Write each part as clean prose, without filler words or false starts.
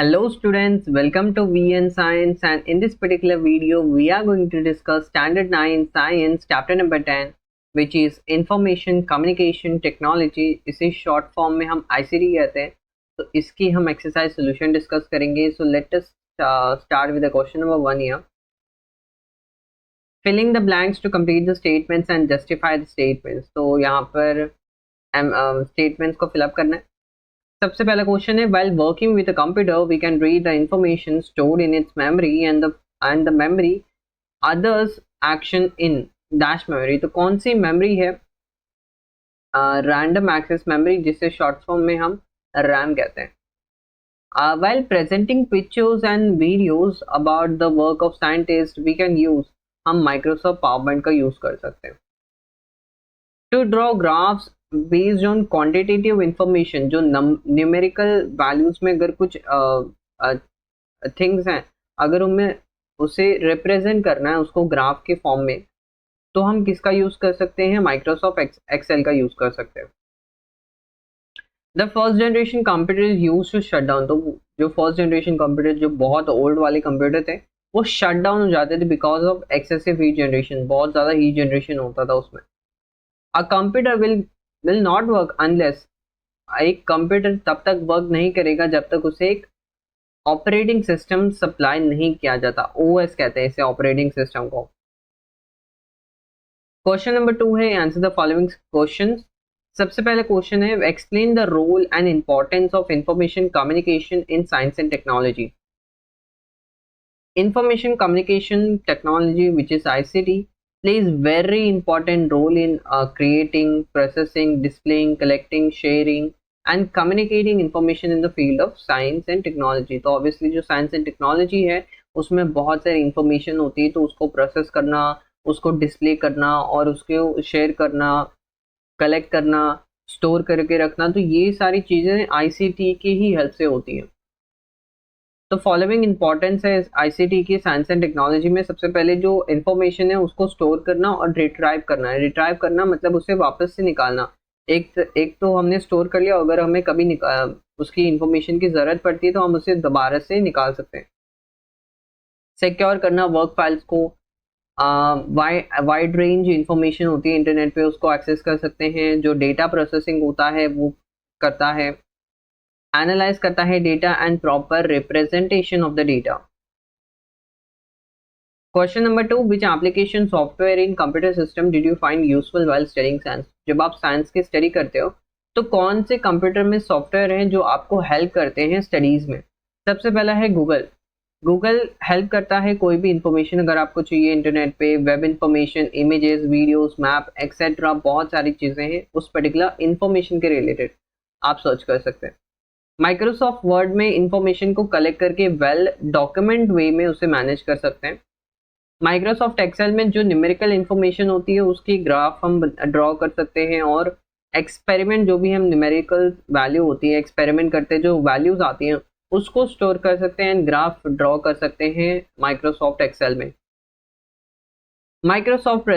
Hello students, welcome to VN Science, and in this particular video we are going to discuss Standard 9 Science chapter number 10 which is Information Communication Technology। इसे short form में हम ICT कहते हैं। तो इसकी हम exercise solution discuss करेंगे। So let us start with the question number 1 here. Filling the blanks to complete the statements and justify the statements. तो यहाँ पर स्टेटमेंट्स को फिलअप करना है। सबसे पहला क्वेश्चन है, while working with a computer we can read the information stored in its memory and the memory others action in dash memory। तो कौन सी मेमोरी है? रैंडम एक्सेस मेमोरी, जिसे शॉर्ट फॉर्म में हम रैम कहते हैं। while presenting pictures and videos about the work of scientists we can use, हम Microsoft PowerPoint का यूज कर सकते हैं। To draw graphs based on quantitative information, जो न्यूमेरिकल वैल्यूज में अगर कुछ थिंग्स हैं, अगर उनमें उसे रिप्रेजेंट करना है उसको ग्राफ के फॉर्म में, तो हम किसका यूज कर सकते हैं? माइक्रोसॉफ्ट एक्सेल का यूज कर सकते हैं। The first generation computer is used to shut down. तो जो फर्स्ट जनरेशन कंप्यूटर, जो बहुत ओल्ड वाले कंप्यूटर थे, वो शट डाउन हो जाते थे because of excessive heat generation. बहुत ज़्यादा हीट जनरेशन होता था उसमें। A computer will not work unless, एक कंप्यूटर तब तक वर्क नहीं करेगा जब तक उसे एक ऑपरेटिंग सिस्टम सप्लाई नहीं किया जाता। ओएस कहते हैं इसे, ऑपरेटिंग सिस्टम को। क्वेश्चन नंबर 2 है, आंसर द फॉलोइंग क्वेश्चंस। सबसे पहला क्वेश्चन है, explain the role and importance of information communication in science and technology. Information communication technology, which is ICT, plays very important role in creating, processing, displaying, collecting, sharing and communicating information in the field of science and technology। तो obviously जो science and technology है उसमें बहुत सारी information होती है, तो उसको process करना, उसको display करना और उसको share करना, collect करना, store करके रखना, तो ये सारी चीज़ें ICT की ही help से होती हैं। तो फॉलोइंग इंपॉर्टेंस है आईसीटी की साइंस एंड टेक्नोलॉजी में। सबसे पहले जो इन्फॉर्मेशन है उसको स्टोर करना और रिट्राइव करना है। रिट्राइव करना मतलब उसे वापस से निकालना। एक तो हमने स्टोर कर लिया, अगर हमें कभी उसकी इंफॉर्मेशन की ज़रूरत पड़ती है तो हम उसे दोबारा से निकाल सकते हैं। सिक्योर करना वर्क फाइल्स को, वाइड रेंज इंफॉर्मेशन होती है इंटरनेट पे, उसको एक्सेस कर सकते हैं। जो डेटा प्रोसेसिंग होता है वो करता है, एनालाइज करता है data and proper representation of the data. Question number 2, which application software in computer system did you find useful while studying science. जब आप साइंस की स्टडी करते हो तो कौन से कंप्यूटर में सॉफ्टवेयर हैं जो आपको हेल्प करते हैं स्टडीज में? सबसे पहला है गूगल। गूगल हेल्प करता है कोई भी इंफॉर्मेशन अगर आपको चाहिए इंटरनेट पे, web information, images, videos, map etcetera, बहुत सारी चीज़ें हैं उस पर्टिकुलर इंफॉर्मेशन के रिलेटेड आप सर्च कर सकते हैं। माइक्रोसॉफ्ट वर्ड में इंफॉर्मेशन को कलेक्ट करके वेल डॉक्यूमेंट वे में उसे मैनेज कर सकते हैं। माइक्रोसॉफ्ट एक्सेल में जो न्यूमेरिकल इंफॉर्मेशन होती है उसकी ग्राफ हम ड्रॉ कर सकते हैं, और एक्सपेरिमेंट जो भी हम न्यूमेरिकल वैल्यू होती है एक्सपेरिमेंट करते हैं, जो वैल्यूज आती हैं उसको स्टोर कर सकते हैं, ग्राफ ड्रॉ कर सकते हैं माइक्रोसॉफ्ट एक्सेल में। माइक्रोसॉफ्ट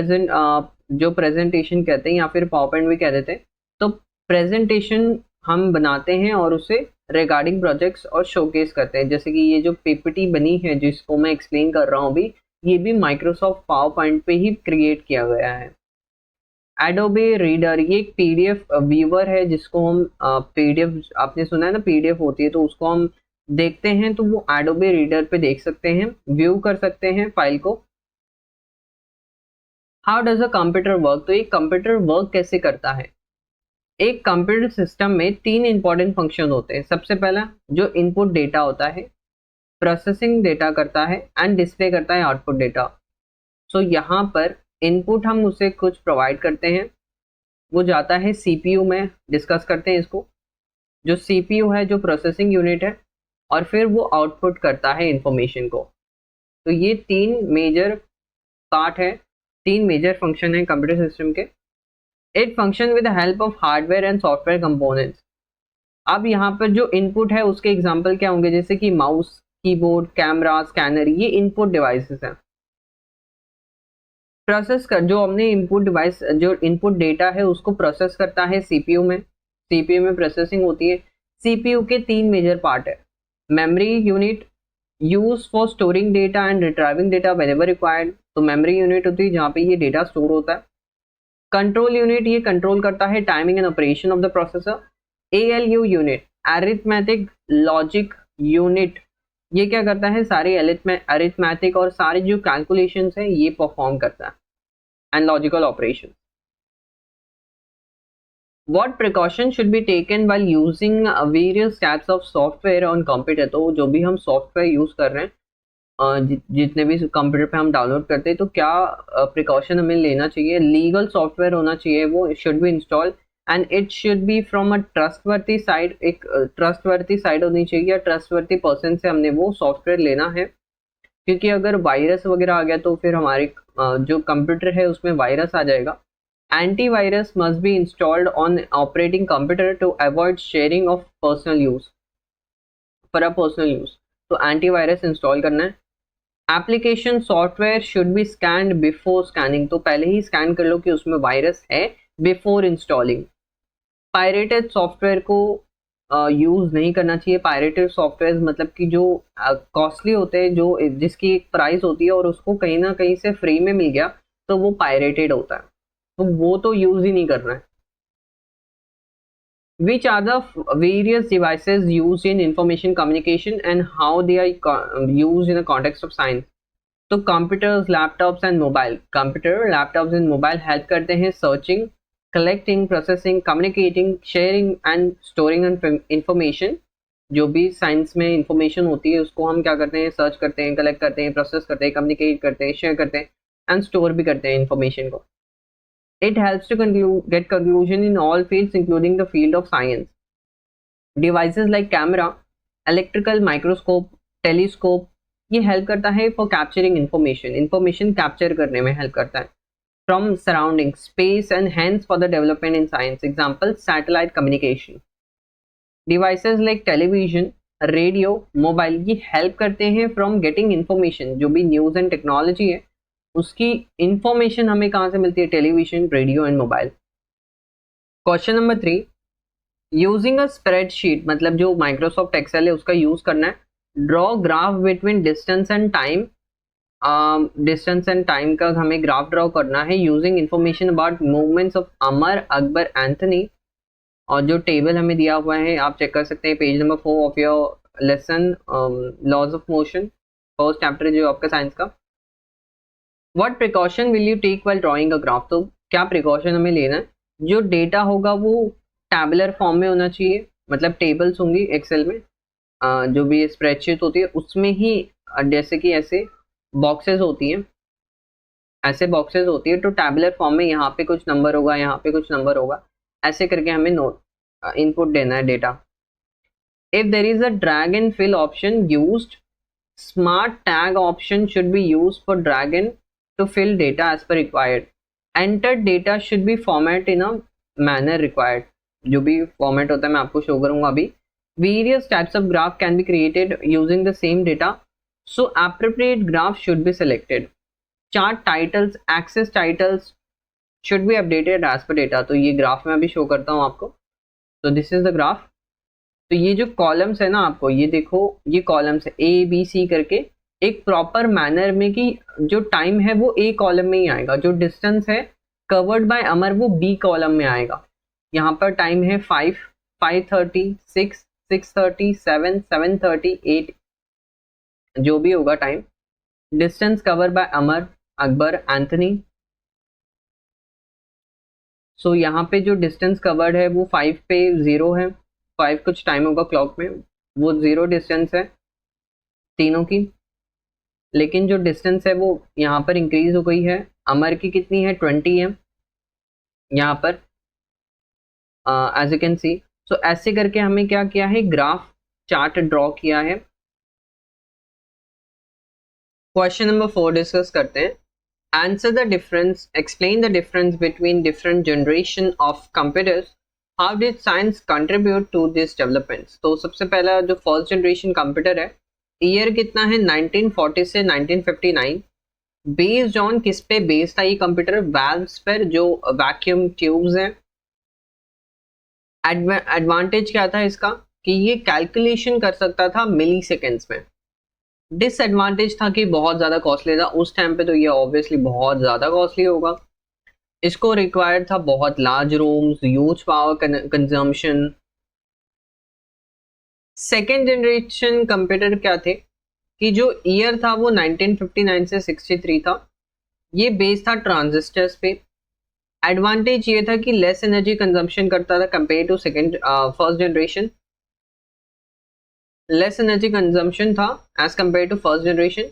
जो प्रेजेंटेशन कहते हैं या फिर पावर पॉइंट भी कह देते हैं, तो प्रेजेंटेशन हम बनाते हैं और उसे रिगार्डिंग प्रोजेक्ट्स और शोकेस करते हैं। जैसे कि ये जो पीपीटी बनी है जिसको मैं एक्सप्लेन कर रहा हूँ अभी, ये भी माइक्रोसॉफ्ट पावर पॉइंट पे ही क्रिएट किया गया है। एडोबे रीडर, ये एक पीडीएफ व्यूअर है जिसको हम पीडीएफ, आपने सुना है ना पीडीएफ होती है, तो उसको हम देखते हैं तो वो एडोबे रीडर पे देख सकते हैं, व्यू कर सकते हैं फाइल को। How does a computer work, तो ये कंप्यूटर वर्क कैसे करता है? एक कंप्यूटर सिस्टम में 3 इंपॉर्टेंट फंक्शन होते हैं। सबसे पहला जो इनपुट डेटा होता है, प्रोसेसिंग डेटा करता है एंड डिस्प्ले करता है आउटपुट डेटा। सो यहाँ पर इनपुट हम उसे कुछ प्रोवाइड करते हैं, वो जाता है सीपीयू में, डिस्कस करते हैं इसको। जो सीपीयू है, जो प्रोसेसिंग यूनिट है, और फिर वो आउटपुट करता है इंफॉर्मेशन को। तो ये 3 मेजर पार्ट है, 3 मेजर फंक्शन है कंप्यूटर सिस्टम के। It function with the help of hardware and software components. अब यहाँ पर जो इनपुट है उसके एग्जांपल क्या होंगे? जैसे कि माउस, कीबोर्ड, कैमरा, स्कैनर, ये इनपुट डिवाइसेस हैं। प्रोसेस कर, जो हमने इनपुट डिवाइस, जो इनपुट डेटा है उसको प्रोसेस करता है सीपीयू में। सीपीयू में प्रोसेसिंग होती है। सीपीयू के 3 मेजर पार्ट है। Memory unit use for storing data and retrieving data wherever required, तो मेमोरी यूनिट होती है जहाँ पे ये डेटा स्टोर होता है। कंट्रोल यूनिट, ये कंट्रोल करता है timing and operation of the processor. ALU unit, arithmetic logic unit, ये क्या करता है, सारे अरिथमेटिक और सारे जो कैलकुलेशंस है ये परफॉर्म करता है, and logical operation. What precaution should be taken while using various types of software on computer? तो जो भी हम सॉफ्टवेयर यूज कर रहे हैं, जितने भी कंप्यूटर पे हम डाउनलोड करते हैं, तो क्या प्रिकॉशन हमें लेना चाहिए? लीगल सॉफ्टवेयर होना चाहिए, वो should be install and it should be from a trustworthy side, एक ट्रस्टवर्थी साइड होनी चाहिए या ट्रस्टवर्थी पर्सन से हमने वो सॉफ्टवेयर लेना है, क्योंकि अगर वायरस वगैरह आ गया तो फिर हमारे जो कंप्यूटर है उसमें वायरस आ जाएगा। Antivirus must be installed on operating computer to avoid sharing of personal use, for a personal use, तो antivirus install करना है। Application software should be scanned before scanning, तो पहले ही स्कैन कर लो कि उसमें वायरस है बिफोर इंस्टॉलिंग। पायरेटेड सॉफ्टवेयर को यूज नहीं करना चाहिए। पायरेटेड सॉफ्टवेयर मतलब कि जो कॉस्टली होते हैं, जो जिसकी एक प्राइस होती है और उसको कहीं ना कहीं से फ्री में मिल गया, तो वो पायरेटेड होता है, तो वो तो यूज ही नहीं करना है। Which are the various devices used in information communication and how they are used in the context of science? तो computers, laptops and mobile. Computer, laptops and mobile help करते हैं searching, collecting, processing, communicating, sharing and storing information. जो भी science में information होती है उसको हम क्या करते हैं, सर्च करते हैं, कलेक्ट करते हैं, प्रोसेस करते हैं, कम्युनिकेट करते हैं, शेयर करते हैं एंड स्टोर भी करते हैं इंफॉर्मेशन को। It helps to get conclusion in all fields, including the field of science. Devices like camera, electrical microscope, telescope, ये help करता है for capturing information. Information capture करने में help करता है from surrounding space and hence for the development in science. Example, satellite communication. Devices like television, radio, mobile, ये help करते हैं from getting information. जो भी news and technology है उसकी इंफॉर्मेशन हमें कहाँ से मिलती है? Television, radio and mobile. Question number 3, using a spreadsheet, मतलब जो माइक्रोसॉफ्ट एक्सेल है उसका यूज करना है। Draw graph between distance and time, distance and time का हमें ग्राफ ड्रॉ करना है using information about movements of Amar, Akbar, Anthony. और जो टेबल हमें दिया हुआ है आप चेक कर सकते हैं, page number 4 of your lesson laws of motion, first chapter जो आपका साइंस का। What precaution will you take while drawing a graph? तो क्या प्रिकॉशन हमें लेना है? जो डेटा होगा वो टैबुलर फॉर्म में होना चाहिए, मतलब टेबल्स होंगी एक्सेल में, जो भी स्प्रेडशीट होती है उसमें ही, जैसे कि ऐसे बॉक्सेस होती हैं, ऐसे बॉक्सेस होती है, तो टैबुलर फॉर्म में यहाँ पे कुछ नंबर होगा, यहाँ पे कुछ नंबर होगा, ऐसे करके हमें नोट इनपुट देना है data. If there is a drag and fill option used, smart tag option should be used for drag and to fill data as per required. Entered data should be format in a manner required. जो भी format होता है मैं आपको show करूंगा अभी। Various types of graph can be created using the same data, so appropriate graph should be selected. Chart titles, axis titles should be updated as per data. तो ये ग्राफ मैं अभी शो करता हूँ आपको। तो दिस इज द ग्राफ। तो ये जो कॉलम्स है ना, आपको ये देखो, ये कॉलम्स है A B C करके, एक प्रॉपर मैनर में कि जो टाइम है वो ए कॉलम में ही आएगा, जो डिस्टेंस है कवर्ड बाय अमर वो बी कॉलम में आएगा। यहाँ पर टाइम है 5, 5:30, 6, 6:30, 7, 7:30, 8, जो भी होगा time. Distance cover by Amar, Akbar, Anthony. So यहाँ पे जो डिस्टेंस कवर्ड है वो 5 पे 0 है, 5 कुछ टाइम होगा क्लॉक में, वो 0 डिस्टेंस है तीनों की। लेकिन जो डिस्टेंस है वो यहाँ पर इंक्रीज हो गई है, अमर की कितनी है 20 है यहाँ पर, एज यू कैन सी। सो ऐसे करके हमें क्या किया है, ग्राफ चार्ट ड्रॉ किया है। क्वेश्चन नंबर 4 डिस्कस करते हैं। Answer the difference, explain the difference between different generation of computers, how did science contribute to this developments. तो सबसे पहला जो फर्स्ट जनरेशन कंप्यूटर है, ईयर कितना है 1940 से 1959। बेस्ड ऑन किस पे बेस्ड था ये कंप्यूटर? वैल्व्स पर, जो वैक्यूम ट्यूब्स हैं। एडवांटेज क्या था इसका? कि ये कैलकुलेशन कर सकता था मिली सेकेंड्स में। डिसएडवांटेज था कि बहुत ज़्यादा कॉस्टली था उस टाइम पे, तो ये ऑब्वियसली बहुत ज़्यादा कॉस्टली होगा। इसको रिक्वायर्ड था बहुत large rooms, huge power consumption. Second generation computer क्या थे कि जो ईयर था वो 1959 से 63 था। ये बेस था ट्रांजिस्टर्स पे। एडवांटेज ये था कि लेस एनर्जी कंजम्पशन करता था compare to first generation. Less energy consumption था as compare to first generation.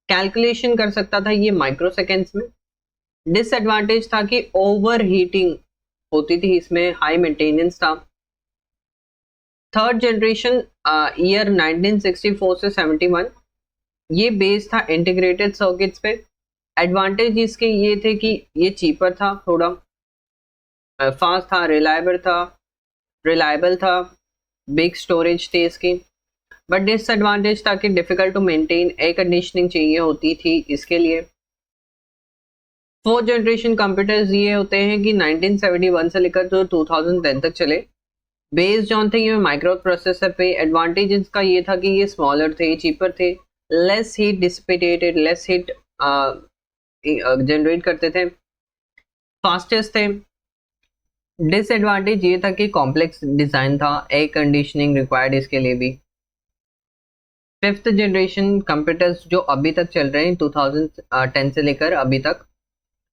Calculation कर सकता था ये माइक्रो सेकेंड्स में। डिसएडवांटेज था कि ओवर हीटिंग होती थी इसमें, हाई मेंटेनेंस था। थर्ड जनरेशन ईयर 1964 से 71, ये बेस था इंटीग्रेटेड सर्किट्स पे। एडवांटेज इसके ये थे कि ये चीपर था, थोड़ा फास्ट था, रिलायबल था, बिग स्टोरेज थी इसकी। बट डिसएडवांटेज था कि difficult to maintain, air conditioning चाहिए होती थी इसके लिए। फोर्थ जनरेशन कंप्यूटर्स ये होते हैं कि 1971 से लेकर तो 2010 तक चले। बेस्ड ऑन थे ये माइक्रो प्रोसेसर पे। एडवांटेज इसका ये था कि ये स्मॉलर थे, चीपर थे, less heat dissipated, less heat generate करते थे, फास्टेस्ट थे। डिसएडवांटेज ये था कि कॉम्प्लेक्स डिजाइन था, एयर कंडीशनिंग रिक्वायर्ड इसके लिए भी। फिफ्थ जनरेशन कंप्यूटर्स जो अभी तक चल रहे हैं 2010 से लेकर अभी तक,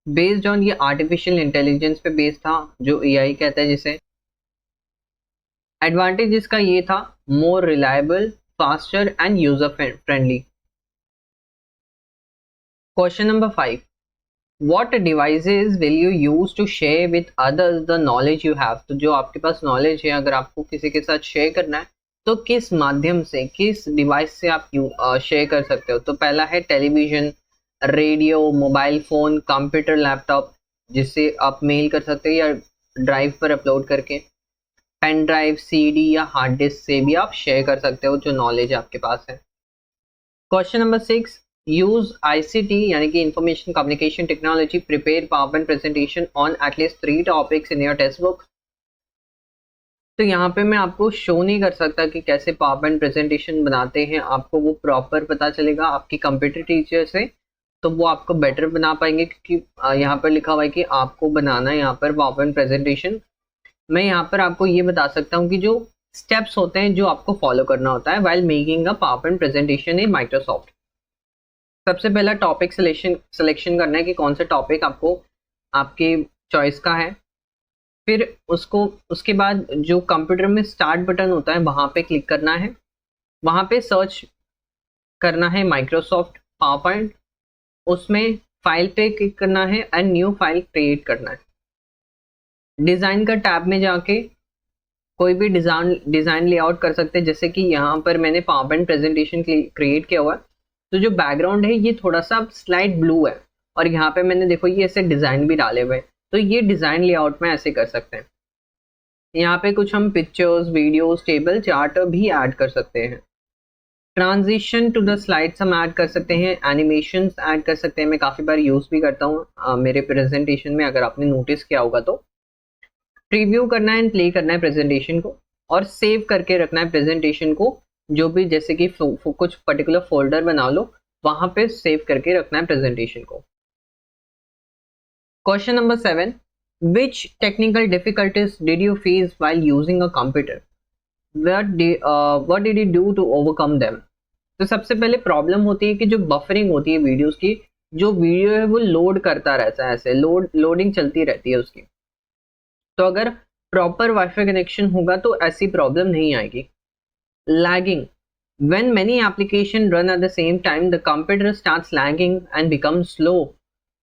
बेस्ड ऑन ये आर्टिफिशियल इंटेलिजेंस पे बेस्ड था, जो एआई कहते हैं जिसे। एडवांटेज इसका ये था more reliable, faster and user friendly. Question number 5, what devices will you use to share with others the knowledge you have. तो जो आपके पास नॉलेज है अगर आपको किसी के साथ शेयर करना है तो किस माध्यम से, किस डिवाइस से आप शेयर कर सकते हो। तो पहला है television, radio, mobile phone, computer, laptop, जिससे आप मेल कर सकते हो या ड्राइव पर अपलोड करके। पेन ड्राइव, सीडी या हार्ड डिस्क से भी आप शेयर कर सकते हो जो नॉलेज आपके पास है। क्वेश्चन नंबर 6, यूज आईसीटी यानी कि information communication technology prepare PowerPoint presentation on at least 3 topics in your text book. तो यहाँ पे मैं आपको शो नहीं कर सकता कि कैसे पावरपॉइंट प्रेजेंटेशन बनाते हैं, आपको वो प्रॉपर पता चलेगा आपकी कंप्यूटर टीचर से, तो वो आपको बेटर बना पाएंगे, क्योंकि यहाँ पर लिखा हुआ है कि आपको बनाना है यहाँ पर पावरपॉइंट प्रेजेंटेशन। मैं यहाँ पर आपको ये बता सकता हूँ कि जो स्टेप्स होते हैं जो आपको फॉलो करना होता है while making a PowerPoint presentation in Microsoft. सबसे पहला टॉपिक सिलेक्शन करना है कि कौन सा टॉपिक आपको आपके चॉइस का है। फिर उसके बाद जो कंप्यूटर में स्टार्ट बटन होता है वहाँ पे क्लिक करना है, वहाँ पे सर्च करना है माइक्रोसॉफ्ट पावरपॉइंट, उसमें फाइल पे क्लिक करना है एंड न्यू फाइल क्रिएट करना है। डिज़ाइन का टैब में जाके कोई भी डिज़ाइन लेआउट कर सकते हैं, जैसे कि यहाँ पर मैंने पावरपॉइंट प्रेजेंटेशन क्रिएट किया हुआ है, तो जो बैकग्राउंड है ये थोड़ा सा स्लाइट ब्लू है और यहाँ पे मैंने देखो ये ऐसे डिज़ाइन भी डाले हुए हैं, तो ये डिज़ाइन लेआउट में ऐसे कर सकते हैं। यहाँ पे कुछ हम पिक्चर्स, वीडियोस, टेबल, चार्ट भी ऐड कर सकते हैं। ट्रांजिशन टू द स्लाइड्स हम ऐड कर सकते हैं, एनिमेशंस ऐड कर सकते हैं। मैं काफ़ी बार यूज़ भी करता हूँ मेरे प्रेजेंटेशन में, अगर आपने नोटिस किया होगा तो। प्रीव्यू करना है एंड प्ले करना है प्रेजेंटेशन को, और सेव करके रखना है प्रेजेंटेशन को, जो भी जैसे कि कुछ पर्टिकुलर फोल्डर बना लो, वहाँ पे सेव करके रखना है प्रेजेंटेशन को। Question number 7, which technical difficulties did you face while using a computer? What did you do to overcome them? तो सबसे पहले प्रॉब्लम होती है कि जो बफरिंग होती है वीडियोस की, जो वीडियो है वो लोड करता रहता है, ऐसे लोडिंग चलती रहती है उसकी। तो अगर प्रॉपर वाईफाई कनेक्शन होगा तो ऐसी प्रॉब्लम नहीं आएगी। Lagging, when many applications run at the same time the computer starts lagging and becomes slow।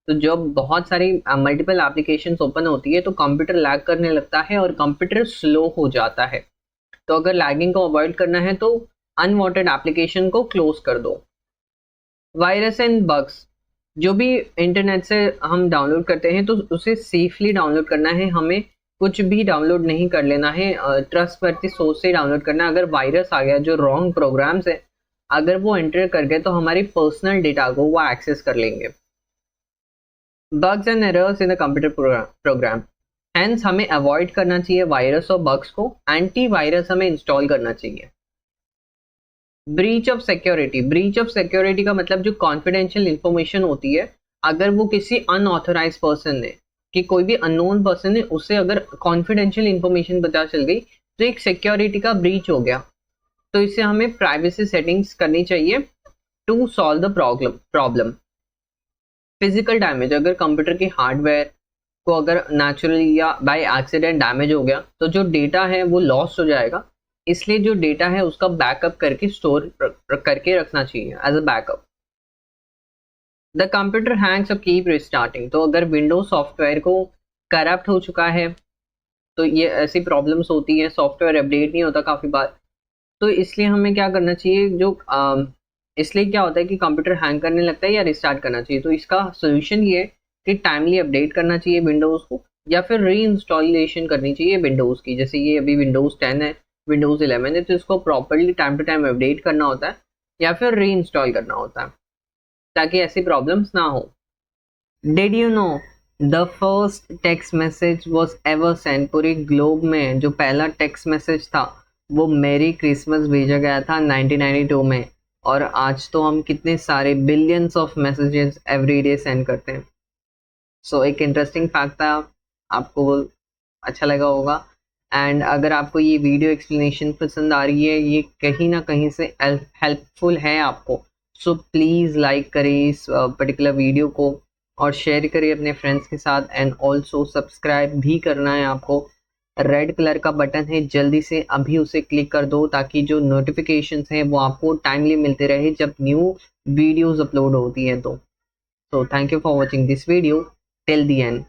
तो जब बहुत सारी मल्टीपल एप्लीकेशंस ओपन होती है तो कंप्यूटर लैग करने लगता है और कंप्यूटर स्लो हो जाता है। तो अगर लैगिंग को अवॉइड करना है तो अनवांटेड एप्लीकेशन को क्लोज कर दो। वायरस एंड बग्स, जो भी इंटरनेट से हम डाउनलोड करते हैं तो उसे सेफली डाउनलोड करना है, हमें कुछ भी डाउनलोड नहीं कर लेना है, ट्रस्टवर्दी सोर्स से डाउनलोड करना है। अगर वायरस आ गया, जो रॉन्ग प्रोग्राम्स है अगर वो एंटर कर गए तो हमारी पर्सनल डेटा को वो एक्सेस कर लेंगे। Bugs and errors in the computer program. Hence हमें अवॉइड करना चाहिए वायरस और बग्स को, एंटीवायरस हमें इंस्टॉल करना चाहिए। Breach of security, breach of security का मतलब जो कॉन्फिडेंशियल इंफॉर्मेशन होती है, अगर वो किसी अनऑथराइज पर्सन ने, कि कोई भी अननोन पर्सन ने, उससे अगर कॉन्फिडेंशियल इंफॉर्मेशन पता चल गई तो एक सिक्योरिटी का ब्रीच हो गया। तो इससे हमें प्राइवेसी सेटिंग्स करनी चाहिए to solve the problem. Physical damage, अगर कंप्यूटर के हार्डवेयर को अगर नेचुरली या बाय एक्सीडेंट डैमेज हो गया तो जो डेटा है वो लॉस हो जाएगा, इसलिए जो डेटा है उसका बैकअप करके स्टोर करके रखना चाहिए as a backup. The computer hangs और कीप रिस्टार्टिंग, तो अगर विंडोज सॉफ्टवेयर को करप्ट हो चुका है तो ये ऐसी प्रॉब्लम्स होती है, सॉफ्टवेयर अपडेट नहीं होता काफ़ी बार, तो इसलिए हमें क्या करना चाहिए, इसलिए क्या होता है कि कंप्यूटर हैंग करने लगता है या रिस्टार्ट करना चाहिए, तो इसका सोल्यूशन ये है कि टाइमली अपडेट करना चाहिए विंडोज़ को, या फिर री इंस्टॉलेशन करनी चाहिए विंडोज़ की। जैसे ये अभी विंडोज़ 10 है, विंडोज़ 11 है, तो इसको properly time to time update करना होता है या फिर री इंस्टॉल करना होता है ताकि ऐसी प्रॉब्लम्स ना हो। Did you know the first text message was ever send, पूरे ग्लोब में जो पहला टेक्स्ट मैसेज था वो मेरी क्रिसमस भेजा गया था 1992 में, और आज तो हम कितने सारे billions of messages every day send करते हैं। सो एक इंटरेस्टिंग फैक्ट था, आपको वो अच्छा लगा होगा। एंड अगर आपको ये वीडियो एक्सप्लेनेशन पसंद आ रही है, ये कहीं ना कहीं से हेल्पफुल है आपको, सो प्लीज़ लाइक करें इस पर्टिकुलर वीडियो को और शेयर करिए अपने फ्रेंड्स के साथ, एंड ऑल्सो सब्सक्राइब भी करना है आपको। रेड कलर का बटन है, जल्दी से अभी उसे क्लिक कर दो ताकि जो नोटिफिकेशंस हैं वो आपको टाइमली मिलते रहे जब न्यू वीडियोस अपलोड होती हैं। तो thank you for watching this video till the end.